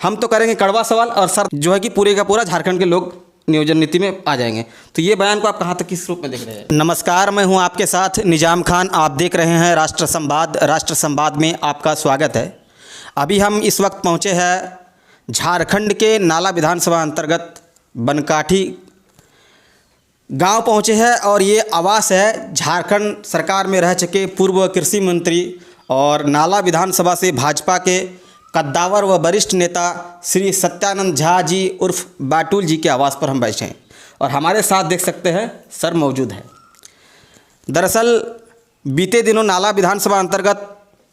हम तो करेंगे कड़वा सवाल और सर जो है कि पूरे का पूरा झारखंड के लोग नियोजन नीति में आ जाएंगे। तो ये बयान को आप कहाँ तक किस रूप में देख रहे हैं? नमस्कार, मैं हूँ आपके साथ निजाम खान। आप देख रहे हैं राष्ट्र संवाद। राष्ट्र संवाद में आपका स्वागत है। अभी हम इस वक्त पहुँचे हैं झारखंड के नाला विधानसभा अंतर्गत बनकाठी गांव पहुँचे हैं और ये आवास है झारखंड सरकार में रह चुके पूर्व कृषि मंत्री और नाला विधानसभा से भाजपा के कद्दावर व वरिष्ठ नेता श्री सत्यानंद झा जी उर्फ बाटुल जी के आवास पर हम बैठे हैं और हमारे साथ देख सकते हैं सर मौजूद है। दरअसल बीते दिनों नाला विधानसभा अंतर्गत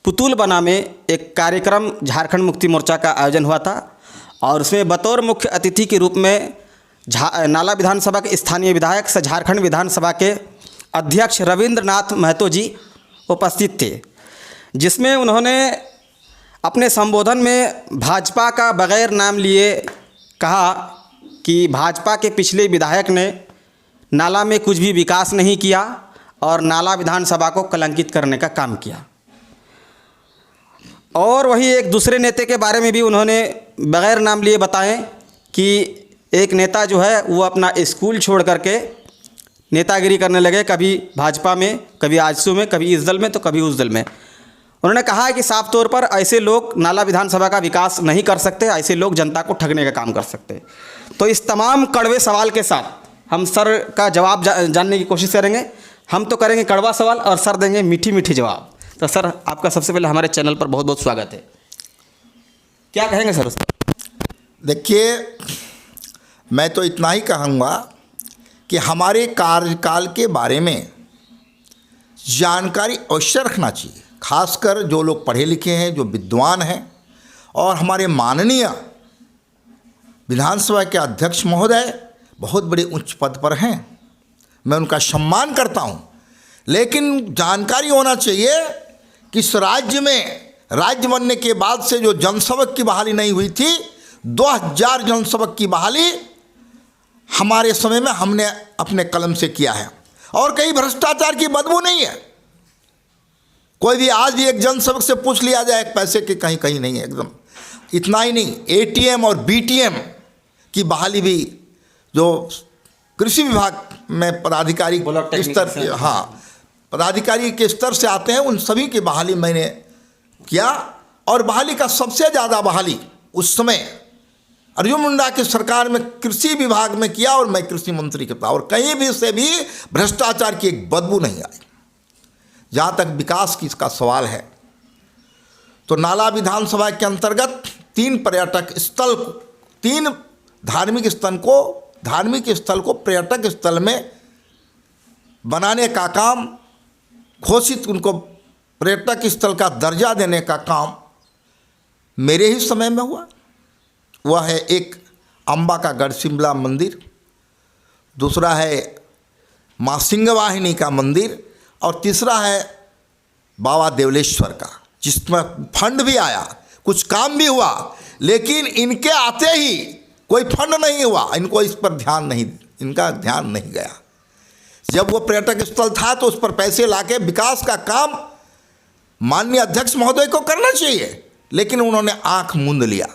पुतुलबना में एक कार्यक्रम झारखंड मुक्ति मोर्चा का आयोजन हुआ था और उसमें बतौर मुख्य अतिथि के रूप में नाला विधानसभा के स्थानीय विधायक से झारखंड विधानसभा के अध्यक्ष रविंद्रनाथ महतो जी उपस्थित थे, जिसमें उन्होंने अपने संबोधन में भाजपा का बगैर नाम लिए कहा कि भाजपा के पिछले विधायक ने नाला में कुछ भी विकास नहीं किया और नाला विधानसभा को कलंकित करने का काम किया। और वही एक दूसरे नेता के बारे में भी उन्होंने बगैर नाम लिए बताएं कि एक नेता जो है वो अपना स्कूल छोड़ करके नेतागिरी करने लगे, कभी भाजपा में, कभी आजसू में, कभी इस दल में तो कभी उस दल में। उन्होंने कहा है कि साफ तौर पर ऐसे लोग नाला विधानसभा का विकास नहीं कर सकते, ऐसे लोग जनता को ठगने का काम कर सकते। तो इस तमाम कड़वे सवाल के साथ हम सर का जवाब जानने की कोशिश करेंगे। हम तो करेंगे कड़वा सवाल और सर देंगे मीठी मीठी जवाब। तो सर आपका सबसे पहले हमारे चैनल पर बहुत बहुत स्वागत है। क्या कहेंगे सर उस पर? देखिए, मैं तो इतना ही कहूँगा कि हमारे कार्यकाल के बारे में जानकारी अवश्य रखना चाहिए, खासकर जो लोग पढ़े लिखे हैं, जो विद्वान हैं। और हमारे माननीय विधानसभा के अध्यक्ष महोदय बहुत बड़े उच्च पद पर हैं, मैं उनका सम्मान करता हूं, लेकिन जानकारी होना चाहिए कि इस राज्य में राज्य बनने के बाद से जो जनसेवक की बहाली नहीं हुई थी, 2000 जनसेवक की बहाली हमारे समय में हमने अपने कलम से किया है और कहीं भ्रष्टाचार की बदबू नहीं है। कोई भी आज भी एक जनसेवक से पूछ लिया जाए, पैसे के कहीं कहीं नहीं है एकदम। इतना ही नहीं, एटीएम और बीटीएम की बहाली भी जो कृषि विभाग में पदाधिकारी स्तर, हाँ, पदाधिकारी के स्तर से आते हैं, उन सभी की बहाली मैंने किया। और बहाली का सबसे ज़्यादा बहाली उस समय अर्जुन मुंडा की सरकार में कृषि विभाग में किया और मैं कृषि मंत्री के था, और कहीं भी से भी भ्रष्टाचार की एक बदबू नहीं आई। जहाँ तक विकास की इसका सवाल है, तो नाला विधानसभा के अंतर्गत 3 पर्यटक स्थल, 3 धार्मिक स्थल को पर्यटक स्थल में बनाने का काम, घोषित उनको पर्यटक स्थल का दर्जा देने का काम मेरे ही समय में हुआ। वह है एक अम्बा का गढ़सिमला मंदिर, दूसरा है माँ सिंहवाहिनी का मंदिर, और तीसरा है बाबा देवलेश्वर का, जिसमें फंड भी आया, कुछ काम भी हुआ, लेकिन इनके आते ही कोई फंड नहीं हुआ। इनको इस पर इनका ध्यान नहीं गया। जब वो पर्यटक स्थल था तो उस पर पैसे लाके विकास का काम माननीय अध्यक्ष महोदय को करना चाहिए, लेकिन उन्होंने आंख मूंद लिया।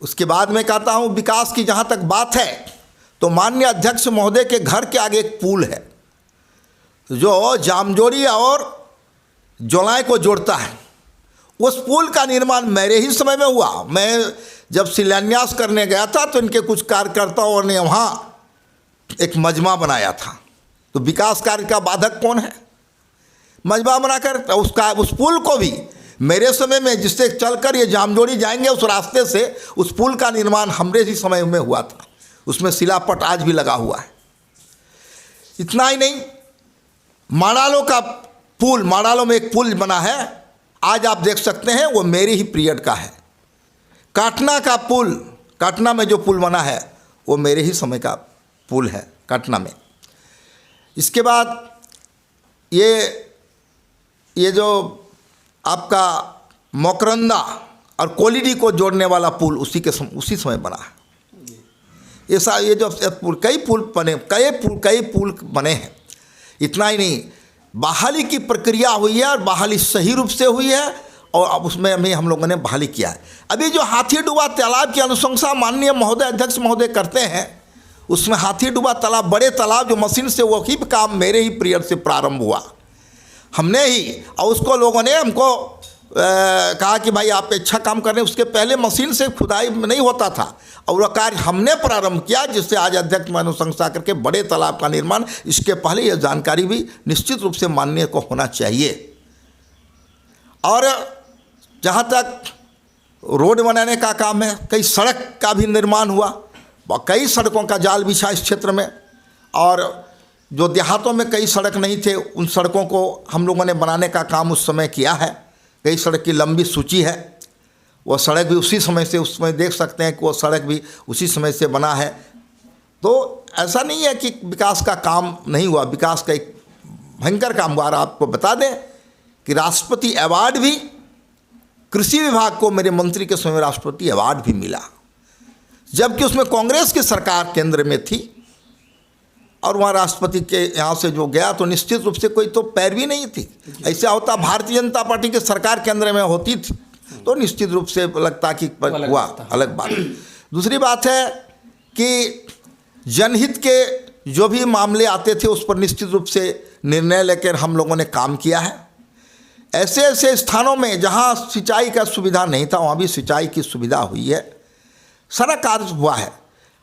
उसके बाद मैं कहता हूँ, विकास की जहाँ तक बात है, तो माननीय अध्यक्ष महोदय के घर के आगे एक पुल है जो जामजोड़ी और जोलाई को जोड़ता है। उस पुल का निर्माण मेरे ही समय में हुआ। मैं जब शिलान्यास करने गया था तो इनके कुछ कार्यकर्ताओं ने वहाँ एक मजमा बनाया था। तो विकास कार्य का बाधक कौन है? मजमा बनाकर उस पुल को भी मेरे समय में, जिससे चलकर ये जामजोड़ी जाएंगे उस रास्ते से, उस पुल का निर्माण हमारे ही समय में हुआ था। उसमें शिलापट आज भी लगा हुआ है। इतना ही नहीं, माड़ालो का पुल, माड़ालो में एक पुल बना है, आज आप देख सकते हैं, वो मेरे ही पीरियड का है। काटना का पुल, काटना में जो पुल बना है वो मेरे ही समय का पुल है काटना में। इसके बाद ये जो आपका मोकरंदा और कोलिडी को जोड़ने वाला पुल उसी समय बना है। ये जो कई पुल बने हैं। इतना ही नहीं, बहाली की प्रक्रिया हुई है और बहाली सही रूप से हुई है और अब उसमें अभी हम लोगों ने बहाली किया है। अभी जो हाथी डूबा तालाब की अनुशंसा माननीय महोदय अध्यक्ष महोदय करते हैं, उसमें हाथी डूबा तालाब, बड़े तालाब जो मशीन से, वही काम मेरे ही पीरियड से प्रारंभ हुआ, हमने ही, और उसको लोगों ने हमको कहा कि भाई आप अच्छा काम कर रहे हैं। उसके पहले मशीन से खुदाई नहीं होता था और वह कार्य हमने प्रारंभ किया, जिससे आज अध्यक्ष में अनुशंसा करके बड़े तालाब का निर्माण, इसके पहले यह जानकारी भी निश्चित रूप से माननीय को होना चाहिए। और जहाँ तक रोड बनाने का काम है, कई सड़क का भी निर्माण हुआ, कई सड़कों का जाल बिछा इस क्षेत्र में, और जो देहातों में कई सड़क नहीं थे उन सड़कों को हम लोगों ने बनाने का काम उस समय किया है। कई सड़क की लंबी सूची है, वो सड़क भी उसी समय से, उसमें देख सकते हैं कि वो सड़क भी उसी समय से बना है। तो ऐसा नहीं है कि विकास का काम नहीं हुआ, विकास का एक भयंकर काम हुआ। और आपको बता दें कि राष्ट्रपति अवार्ड भी कृषि विभाग को, मेरे मंत्री के समय राष्ट्रपति अवार्ड भी मिला, जबकि उसमें कांग्रेस की सरकार केंद्र में थी। और वहाँ राष्ट्रपति के यहाँ से जो गया तो निश्चित रूप से कोई तो पैरवी नहीं थी। ऐसा होता भारतीय जनता पार्टी की सरकार केंद्र में होती थी तो निश्चित रूप से लगता कि हुआ, अलग बात। दूसरी बात है कि जनहित के जो भी मामले आते थे उस पर निश्चित रूप से निर्णय लेकर हम लोगों ने काम किया है। ऐसे ऐसे स्थानों में जहाँ सिंचाई का सुविधा नहीं था वहाँ भी सिंचाई की सुविधा हुई है, सारा कार्य हुआ है।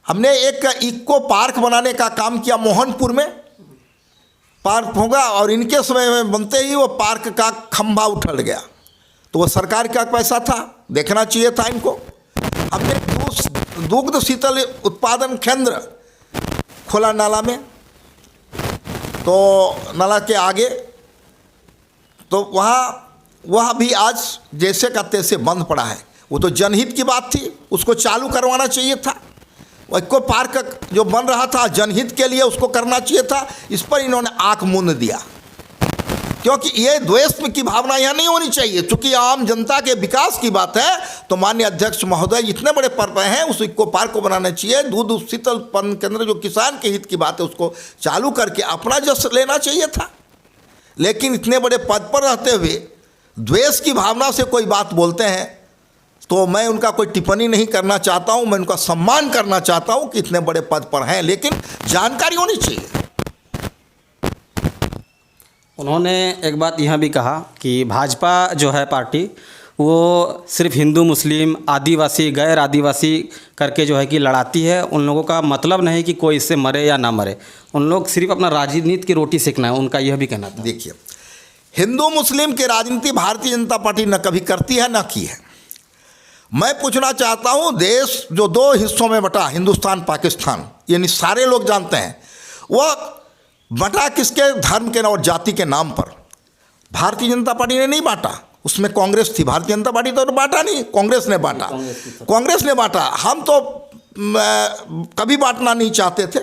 हमने एक इको पार्क बनाने का काम किया, मोहनपुर में पार्क होगा, और इनके समय में बनते ही वो पार्क का खंभा उठल गया, तो वो सरकार का पैसा था, देखना चाहिए था इनको। हमने दुग्ध शीतल उत्पादन केंद्र खोला नाला में, तो नाला के आगे, तो वहाँ भी आज जैसे का तैसे बंद पड़ा है। वो तो जनहित की बात थी, उसको चालू करवाना चाहिए था। इको पार्क जो बन रहा था जनहित के लिए, उसको करना चाहिए था। इस पर इन्होंने आंख मूंद दिया, क्योंकि ये द्वेष की भावना यहाँ नहीं होनी चाहिए। चूंकि आम जनता के विकास की बात है तो माननीय अध्यक्ष महोदय इतने बड़े पर्व हैं, उस इको पार्क को बनाना चाहिए। दूध शीतल उत्पादन केंद्र जो किसान के हित की बात है उसको चालू करके अपना जस लेना चाहिए था। लेकिन इतने बड़े पद पर रहते हुए द्वेष की भावना से कोई बात बोलते हैं तो मैं उनका कोई टिप्पणी नहीं करना चाहता हूं, मैं उनका सम्मान करना चाहता हूं कि इतने बड़े पद पर हैं, लेकिन जानकारी होनी चाहिए। उन्होंने एक बात यह भी कहा कि भाजपा जो है पार्टी, वो सिर्फ हिंदू मुस्लिम आदिवासी गैर आदिवासी करके जो है कि लड़ाती है। उन लोगों का मतलब नहीं कि कोई इससे मरे या ना मरे, उन लोग सिर्फ अपना राजनीति की रोटी सेकना है, उनका यह भी कहना था। देखिए, हिंदू मुस्लिम की राजनीति भारतीय जनता पार्टी न कभी करती है न की है। मैं पूछना चाहता हूं, देश जो दो हिस्सों में बटा, हिंदुस्तान पाकिस्तान, यानी सारे लोग जानते हैं, वह बटा किसके धर्म के और जाति के नाम पर। भारतीय जनता पार्टी ने नहीं बांटा, उसमें कांग्रेस थी, भारतीय जनता पार्टी तो बांटा नहीं, कांग्रेस ने बांटा। कांग्रेस ने बांटा, हम तो कभी बांटना नहीं चाहते थे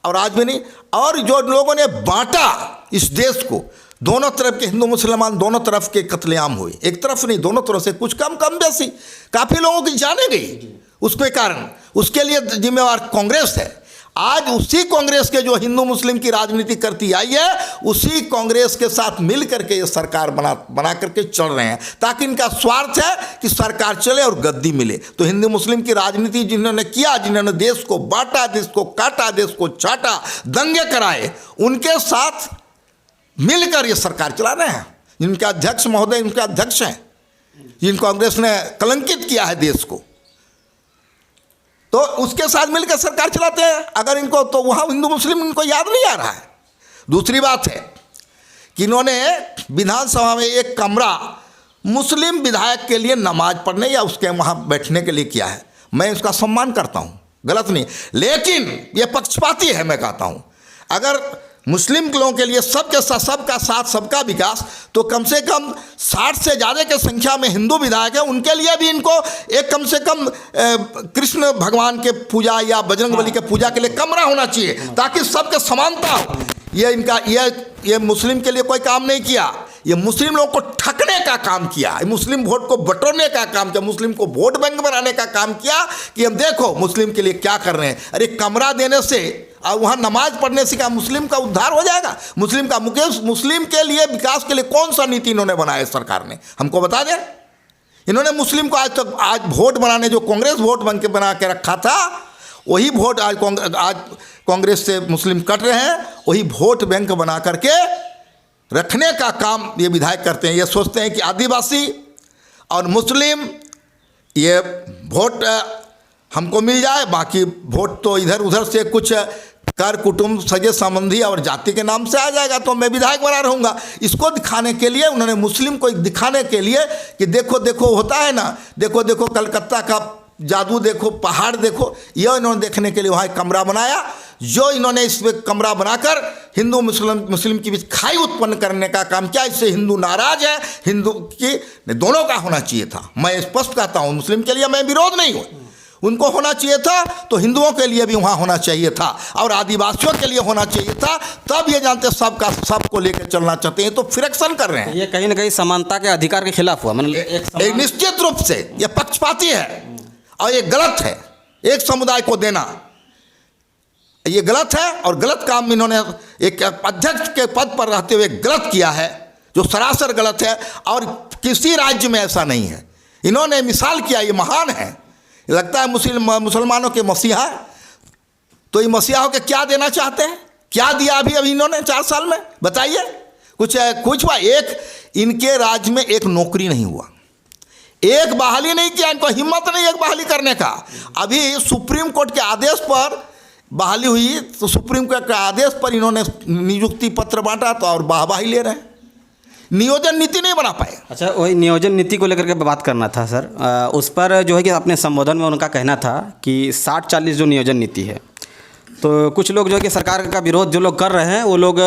और आज भी नहीं। और जो लोगों ने बांटा इस देश को, दोनों तरफ के हिंदू मुसलमान दोनों तरफ के कत्लेआम हुए, एक तरफ नहीं दोनों तरफ से, कुछ कम बेसी काफ़ी लोगों की जाने गई उसके कारण, उसके लिए जिम्मेवार कांग्रेस है। आज उसी कांग्रेस के जो हिंदू मुस्लिम की राजनीति करती आई है, उसी कांग्रेस के साथ मिल करके ये सरकार बना करके चल रहे हैं, ताकि इनका स्वार्थ है कि सरकार चले और गद्दी मिले। तो हिंदू मुस्लिम की राजनीति जिन्होंने किया, जिन्होंने देश को बांटा, देश को काटा, देश को चाटा, दंगे कराए, उनके साथ मिलकर ये सरकार चला रहे हैं। जिनके अध्यक्ष महोदय इनके अध्यक्ष हैं, जिन कांग्रेस ने कलंकित किया है देश को, तो उसके साथ मिलकर सरकार चलाते हैं। अगर इनको तो वहाँ हिंदू मुस्लिम इनको याद नहीं आ रहा है। दूसरी बात है कि इन्होंने विधानसभा में एक कमरा मुस्लिम विधायक के लिए नमाज पढ़ने या उसके वहाँ बैठने के लिए किया है। मैं उसका सम्मान करता हूँ, गलत नहीं, लेकिन ये पक्षपाती है। मैं कहता हूँ अगर मुस्लिम लोगों के लिए सबके साथ सबका साथ सबका विकास, तो कम से कम 60 से ज़्यादा के संख्या में हिंदू विधायक हैं, उनके लिए भी इनको एक कम से कम कृष्ण भगवान के पूजा या बजरंगबली के पूजा के लिए कमरा होना चाहिए, ताकि सबके समानता हो। ये इनका ये मुस्लिम के लिए कोई काम नहीं किया, ये मुस्लिम लोगों को ठगने का काम किया, मुस्लिम वोट को बटोरने का काम किया, मुस्लिम को वोट बैंक बनाने का काम किया कि हम देखो मुस्लिम के लिए क्या कर रहे हैं। अरे कमरा देने से और वहाँ नमाज पढ़ने से क्या मुस्लिम का उद्धार हो जाएगा? मुस्लिम का मुकेश मुस्लिम के लिए विकास के लिए कौन सा नीति इन्होंने बनाया सरकार ने, हमको बता दें। इन्होंने मुस्लिम को आज वोट बनाने, जो कांग्रेस वोट बना के रखा था, वही वोट आज कांग्रेस से मुस्लिम कट रहे हैं, वही वोट बैंक बना करके रखने का काम ये विधायक करते हैं। ये सोचते हैं कि आदिवासी और मुस्लिम ये वोट हमको मिल जाए, बाकी वोट तो इधर उधर से कुछ कर कुटुंब सगे संबंधी और जाति के नाम से आ जाएगा, तो मैं विधायक बना रहूँगा। इसको दिखाने के लिए उन्होंने मुस्लिम को दिखाने के लिए कि देखो देखो होता है ना, देखो देखो कलकत्ता का जादू देखो, पहाड़ देखो, यह इन्होंने देखने के लिए वहाँ एक कमरा बनाया, जो इन्होंने इसमें कमरा बनाकर हिंदू मुस्लिम के बीच खाई उत्पन्न करने का काम किया। इससे हिंदू नाराज है, हिंदू की दोनों का होना चाहिए था। मैं स्पष्ट कहता हूँ, मुस्लिम के लिए मैं विरोध नहीं हूँ, उनको होना चाहिए था तो हिंदुओं के लिए भी वहाँ होना चाहिए था और आदिवासियों के लिए होना चाहिए था। तब ये जानते सबको लेकर चलना चाहते हैं, तो फ्रिक्शन कर रहे हैं। ये कहीं ना कहीं समानता के अधिकार के खिलाफ हुआ, मतलब एक निश्चित रूप से ये पक्षपाती है और ये गलत है। एक समुदाय को देना ये गलत है और गलत काम इन्होंने एक अध्यक्ष के पद पर रहते हुए गलत किया है, जो सरासर गलत है और किसी राज्य में ऐसा नहीं है। इन्होंने मिसाल किया, ये महान है। लगता है मुसलमानों के मसीहा, तो ये मसीहा के क्या देना चाहते हैं? क्या दिया अभी इन्होंने 4 साल में? बताइए, कुछ हुआ? एक इनके राज्य में एक नौकरी नहीं हुआ, एक बहाली नहीं किया, इनको हिम्मत नहीं एक बहाली करने का। अभी सुप्रीम कोर्ट के आदेश पर बहाली हुई, तो सुप्रीम कोर्ट के आदेश पर इन्होंने नियुक्ति पत्र बांटा तो और वाहवाही ले रहे हैं, नियोजन नीति नहीं बना पाए। अच्छा, वही नियोजन नीति को लेकर के बात करना था सर। उस पर जो है कि अपने संबोधन में उनका कहना था कि 60-40 जो नियोजन नीति है, तो कुछ लोग जो है कि सरकार का विरोध जो लोग कर रहे हैं वो लोग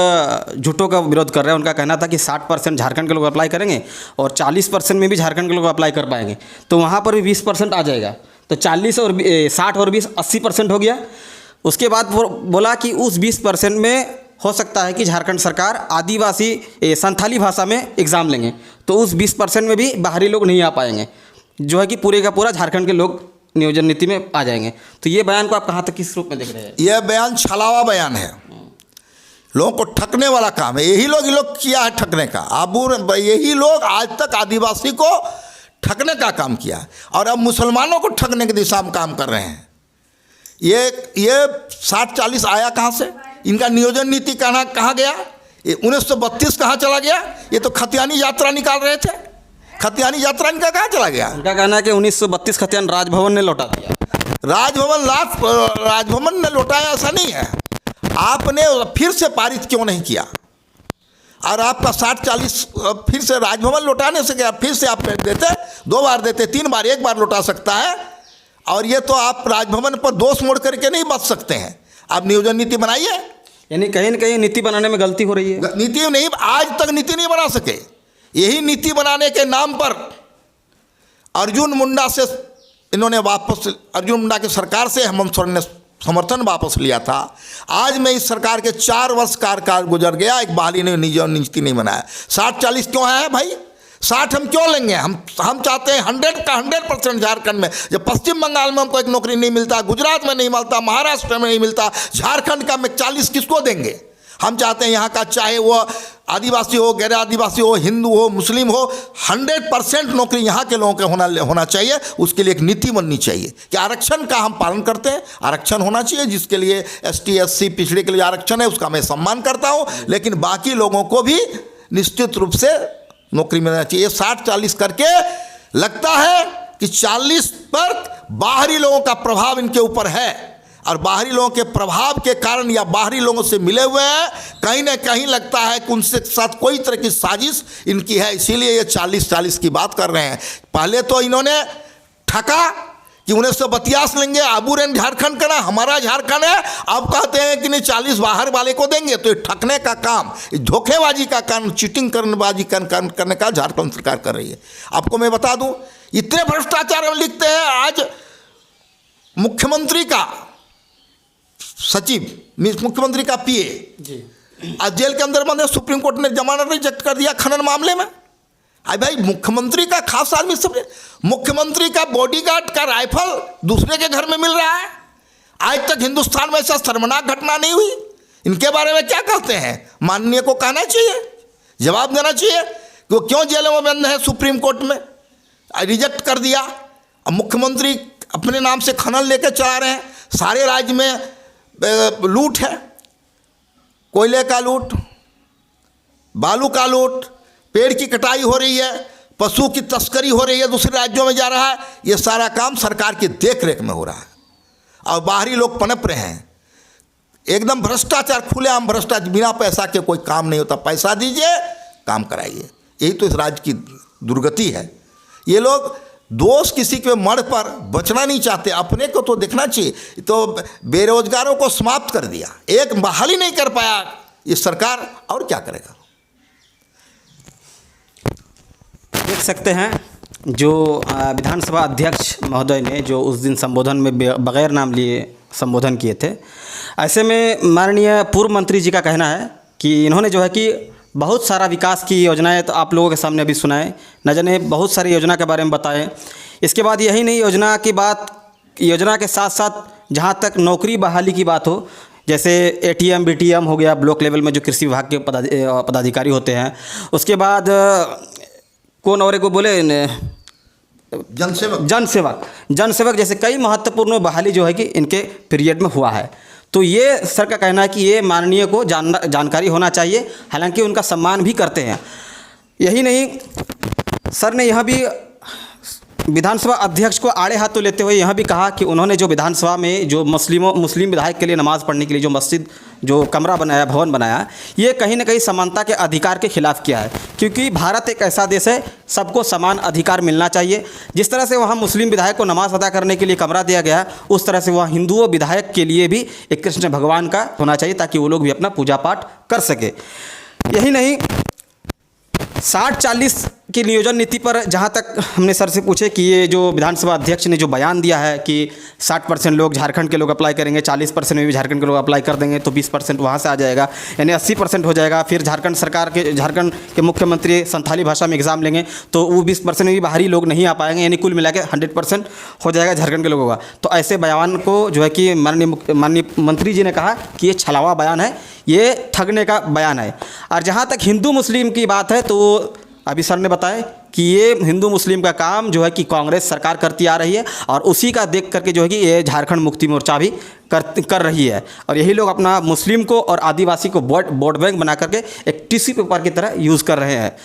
झूठों का विरोध कर रहे हैं। उनका कहना था कि 60% झारखंड के लोग अप्लाई करेंगे और 40% में भी झारखंड के लोग अप्लाई कर पाएंगे, तो वहाँ पर भी 20% आ जाएगा, तो 40 और 60 और 20 80% हो गया। उसके बाद वो बोला कि उस 20% में हो सकता है कि झारखंड सरकार आदिवासी संथाली भाषा में एग्ज़ाम लेंगे, तो उस 20% में भी बाहरी लोग नहीं आ पाएंगे, जो है कि पूरे का पूरा झारखंड के लोग नियोजन नीति में आ जाएंगे। तो ये बयान को आप कहाँ तक किस रूप में देख रहे हैं? यह बयान छलावा बयान है, लोगों को ठगने वाला काम है। यही लोग किया है ठगने का। यही लोग आज तक आदिवासी को ठगने का काम किया और अब मुसलमानों को ठगने की दिशा में काम कर रहे हैं। ये 60-40 आया कहाँ से? इनका नियोजन नीति कहाँ गया? ये 1932 कहाँ चला गया? ये तो खतियानी यात्रा निकाल रहे थे, खतियानी यात्रा इनका कहाँ चला गया? उनका कहना है कि 1932 खतियान राजभवन ने लौटा दिया। राजभवन ने लौटाया, ऐसा नहीं है। आपने फिर से पारित क्यों नहीं किया? और आपका 60-40 फिर से राजभवन लौटाने से क्या? फिर से आप देते, 2 बार देते, 3 बार, 1 बार लौटा सकता है। और ये तो आप राजभवन पर दोष मोड़ करके नहीं बच सकते हैं। आप नियोजन नीति बनाइए। यानी कहीं ना कहीं नीति बनाने में गलती हो रही है। नीति नहीं, आज तक नीति नहीं बना सके। यही नीति बनाने के नाम पर अर्जुन मुंडा से इन्होंने अर्जुन मुंडा की सरकार से हेमंत सोरेन ने समर्थन वापस लिया था। आज में इस सरकार के 4 वर्ष कार्यकाल गुजर गया, एक बहाली ने नियोजन नीति नहीं बनाया। 60-40 क्यों है भाई? 60 हम क्यों लेंगे? हम चाहते हैं 100% झारखंड में। जब पश्चिम बंगाल में हमको एक नौकरी नहीं मिलता, गुजरात में नहीं मिलता, महाराष्ट्र में नहीं मिलता, झारखंड का में 40 किसको देंगे? हम चाहते हैं यहाँ का, चाहे वो आदिवासी हो, गैर आदिवासी हो, हिंदू हो, मुस्लिम हो, 100% नौकरी यहाँ के लोगों के होना चाहिए। उसके लिए एक नीति बननी चाहिए कि आरक्षण का हम पालन करते हैं, आरक्षण होना चाहिए। जिसके लिए ST SC पिछड़े के लिए आरक्षण है उसका मैं सम्मान करता हूँ, लेकिन बाकी लोगों को भी निश्चित रूप से नौकरी मिलना चाहिए। 60-40 करके लगता है कि 40 पर बाहरी लोगों का प्रभाव इनके ऊपर है और बाहरी लोगों के प्रभाव के कारण या बाहरी लोगों से मिले हुए हैं, कहीं ना कहीं लगता है कि उनसे साथ कोई तरह की साजिश इनकी है, इसीलिए ये 40-40 की बात कर रहे हैं। पहले तो इन्होंने ठका कि 1932 लेंगे, आबूरेन झारखंड का ना हमारा झारखंड है, अब कहते हैं कि नहीं 40 बाहर वाले को देंगे। तो ये ठगने का काम, धोखेबाजी का काम, चीटिंग करनेबाजी करने का झारखंड सरकार कर रही है। आपको मैं बता दूं, इतने भ्रष्टाचार लिखते हैं। आज मुख्यमंत्री का सचिव, मुख्यमंत्री का PA आज जेल के अंदर बंद है। सुप्रीम कोर्ट ने जमानत रिजेक्ट कर दिया खनन मामले में। भाई मुख्यमंत्री का खास आदमी, सब मुख्यमंत्री का बॉडीगार्ड का राइफल दूसरे के घर में मिल रहा है। आज तक हिंदुस्तान में ऐसा शर्मनाक घटना नहीं हुई। इनके बारे में क्या कहते हैं? माननीय को कहना चाहिए, जवाब देना चाहिए कि वो क्यों जेलों में बंद है सुप्रीम कोर्ट में। रिजेक्ट कर दिया। अब मुख्यमंत्री अपने नाम से खनन लेके चला रहे हैं। सारे राज्य में लूट है, कोयले का लूट, बालू का लूट, पेड़ की कटाई हो रही है, पशु की तस्करी हो रही है, दूसरे राज्यों में जा रहा है। ये सारा काम सरकार की देख रेख में हो रहा है और बाहरी लोग पनप रहे हैं। एकदम भ्रष्टाचार, खुलेआम भ्रष्टाचार, बिना पैसा के कोई काम नहीं होता। पैसा दीजिए, काम कराइए। यही तो इस राज्य की दुर्गति है। ये लोग दोष किसी के मड़ पर बचना नहीं चाहते, अपने को तो देखना चाहिए। तो बेरोजगारों को समाप्त कर दिया, एक बहाली नहीं कर पाया ये सरकार, और क्या करेगा। देख सकते हैं जो विधानसभा अध्यक्ष महोदय ने जो उस दिन संबोधन में बगैर नाम लिए संबोधन किए थे, ऐसे में माननीय पूर्व मंत्री जी का कहना है कि इन्होंने जो है कि बहुत सारा विकास की योजनाएं तो आप लोगों के सामने अभी सुनाए, न जाने बहुत सारी योजना के बारे में बताएं। इसके बाद यही नहीं, योजना के साथ साथ जहां तक नौकरी बहाली की बात हो, जैसे एटीएम बीटीएम हो गया ब्लॉक लेवल में जो कृषि विभाग के पदाधिकारी होते हैं, उसके बाद कौन और को बोले जनसेवक जैसे कई महत्वपूर्ण बहाली जो है कि इनके पीरियड में हुआ है। तो ये सर का कहना है कि ये माननीय को जानकारी होना चाहिए, हालांकि उनका सम्मान भी करते हैं। यही नहीं, सर ने यह भी विधानसभा अध्यक्ष को आड़े हाथों लेते हुए यह भी कहा कि उन्होंने जो विधानसभा में जो मुस्लिम विधायक के लिए नमाज़ पढ़ने के लिए जो मस्जिद, जो कमरा बनाया, भवन बनाया, ये कहीं ना कहीं समानता के अधिकार के खिलाफ किया है। क्योंकि भारत एक ऐसा देश है, सबको समान अधिकार मिलना चाहिए। जिस तरह से वहाँ मुस्लिम विधायक को नमाज़ अदा करने के लिए कमरा दिया गया, उस तरह से वहाँ हिंदुओं विधायक के लिए भी एक कृष्ण भगवान का होना चाहिए, ताकि वो लोग भी अपना पूजा पाठ कर सके। यही नहीं, 60-40 की नियोजन नीति पर जहाँ तक हमने सर से पूछे कि ये जो विधानसभा अध्यक्ष ने जो बयान दिया है कि 60% लोग झारखंड के लोग अप्लाई करेंगे, 40% में भी झारखंड के लोग अप्लाई कर देंगे, तो 20% वहाँ से आ जाएगा, यानी 80% हो जाएगा। फिर झारखंड के मुख्यमंत्री संथाली भाषा में एग्ज़ाम लेंगे तो वो 20% में भी बाहरी लोग नहीं आ पाएंगे, यानी कुल मिला के 100% हो जाएगा झारखंड के लोगों का। तो ऐसे बयान को जो है कि माननीय मंत्री जी ने कहा कि ये छलावा बयान है, ये ठगने का बयान है। और जहाँ तक हिंदू मुस्लिम की बात है, तो अभी सर ने बताया कि ये हिंदू मुस्लिम का काम जो है कि कांग्रेस सरकार करती आ रही है, और उसी का देख करके जो है कि ये झारखंड मुक्ति मोर्चा भी कर रही है। और यही लोग अपना मुस्लिम को और आदिवासी को वोट बैंक बना करके एक टिश्यू पेपर की तरह यूज़ कर रहे हैं।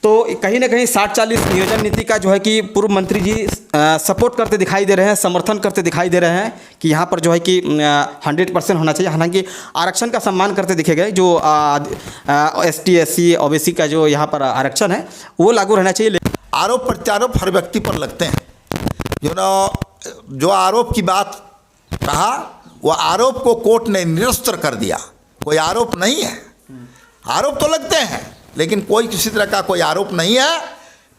तो कहीं ना कहीं 60-40 नियोजन नीति का जो है कि पूर्व मंत्री जी सपोर्ट करते दिखाई दे रहे हैं, समर्थन करते दिखाई दे रहे हैं कि यहाँ पर जो है कि 100% होना चाहिए। हालांकि आरक्षण का सम्मान करते दिखे गए, जो ST SC OBC का जो यहाँ पर आरक्षण है वो लागू रहना चाहिए। आरोप प्रत्यारोप हर व्यक्ति पर लगते हैं। जो आरोप की बात कहा, वो आरोप को कोर्ट ने निरस्त कर दिया। कोई आरोप नहीं है, आरोप तो लगते हैं लेकिन कोई किसी तरह का कोई आरोप नहीं है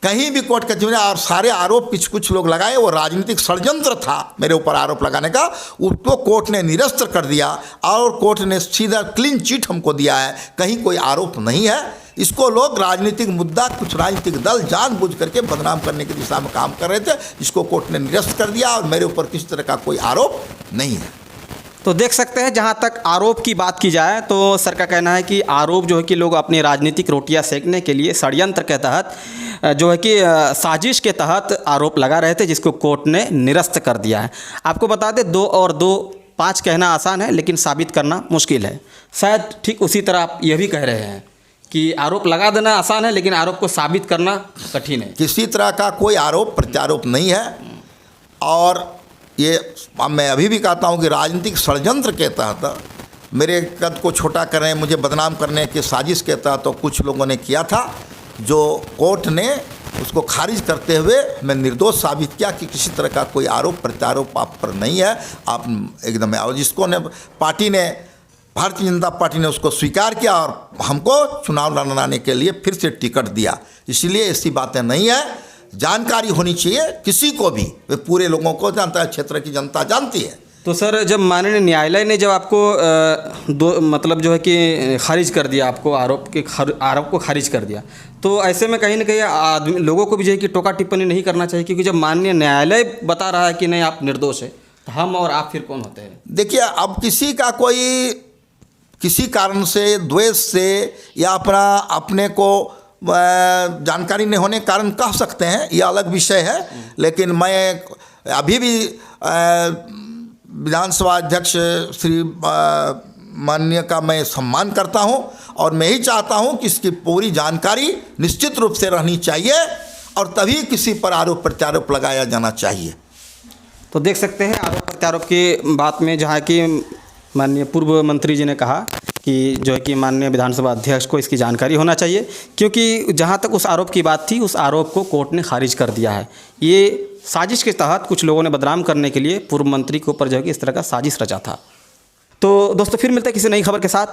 कहीं भी कोर्ट कचहरी। और सारे आरोप कुछ लोग लगाए, वो राजनीतिक षड्यंत्र था मेरे ऊपर आरोप लगाने का, उसको कोर्ट ने निरस्त कर दिया और कोर्ट ने सीधा क्लीन चिट हमको दिया है, कहीं कोई आरोप नहीं है। इसको लोग राजनीतिक मुद्दा, कुछ राजनीतिक दल जानबूझ करके बदनाम करने की दिशा में काम कर रहे थे, इसको कोर्ट ने निरस्त कर दिया और मेरे ऊपर किसी तरह का कोई आरोप नहीं है। तो देख सकते हैं, जहाँ तक आरोप की बात की जाए तो सर का कहना है कि आरोप जो है कि लोग अपनी राजनीतिक रोटियां सेकने के लिए षड्यंत्र के तहत जो है कि साजिश के तहत आरोप लगा रहे थे, जिसको कोर्ट ने निरस्त कर दिया है। आपको बता दें, 2 और 2 5 कहना आसान है, लेकिन साबित करना मुश्किल है। शायद ठीक उसी तरह आप यह भी कह रहे हैं कि आरोप लगा देना आसान है, लेकिन आरोप को साबित करना कठिन है। किसी तरह का कोई आरोप प्रत्यारोप नहीं है। और ये मैं अभी भी कहता हूँ कि राजनीतिक षड्यंत्र के तहत मेरे कद को छोटा करने, मुझे बदनाम करने की साजिश के तहत तो कुछ लोगों ने किया था, जो कोर्ट ने उसको खारिज करते हुए मैं निर्दोष साबित किया कि किसी तरह का कोई आरोप प्रत्यारोप आप पर नहीं है, आप एकदम। और जिसको ने पार्टी ने, भारतीय जनता पार्टी ने उसको स्वीकार किया और हमको चुनाव लड़ाने के लिए फिर से टिकट दिया। इसलिए ऐसी बातें नहीं है। जानकारी होनी चाहिए किसी को भी, वे पूरे लोगों को जानता है, क्षेत्र की जनता जानती है। तो सर, जब माननीय न्यायालय ने जब आपको मतलब जो है कि खारिज कर दिया, आपको आरोप को खारिज कर दिया, तो ऐसे में कहीं ना कहीं लोगों को भी जो है कि टोका टिप्पणी नहीं करना चाहिए, क्योंकि जब माननीय न्यायालय बता रहा है कि नहीं आप निर्दोष है, तो हम और आप फिर कौन होते हैं? देखिए, अब किसी का कोई किसी कारण से, द्वेष से या अपने को जानकारी नहीं होने के कारण कह सकते हैं, ये अलग विषय है। लेकिन मैं अभी भी विधानसभा अध्यक्ष श्री माननीय का मैं सम्मान करता हूं और मैं ही चाहता हूं कि इसकी पूरी जानकारी निश्चित रूप से रहनी चाहिए और तभी किसी पर आरोप प्रत्यारोप लगाया जाना चाहिए। तो देख सकते हैं आरोप प्रत्यारोप की बात में जहाँ कि माननीय पूर्व मंत्री जी ने कहा कि जो है कि माननीय विधानसभा अध्यक्ष को इसकी जानकारी होना चाहिए, क्योंकि जहाँ तक उस आरोप की बात थी उस आरोप को कोर्ट ने खारिज कर दिया है। ये साजिश के तहत कुछ लोगों ने बदनाम करने के लिए पूर्व मंत्री के ऊपर जो है कि इस तरह का साजिश रचा था। तो दोस्तों फिर मिलते हैं किसी नई खबर के साथ।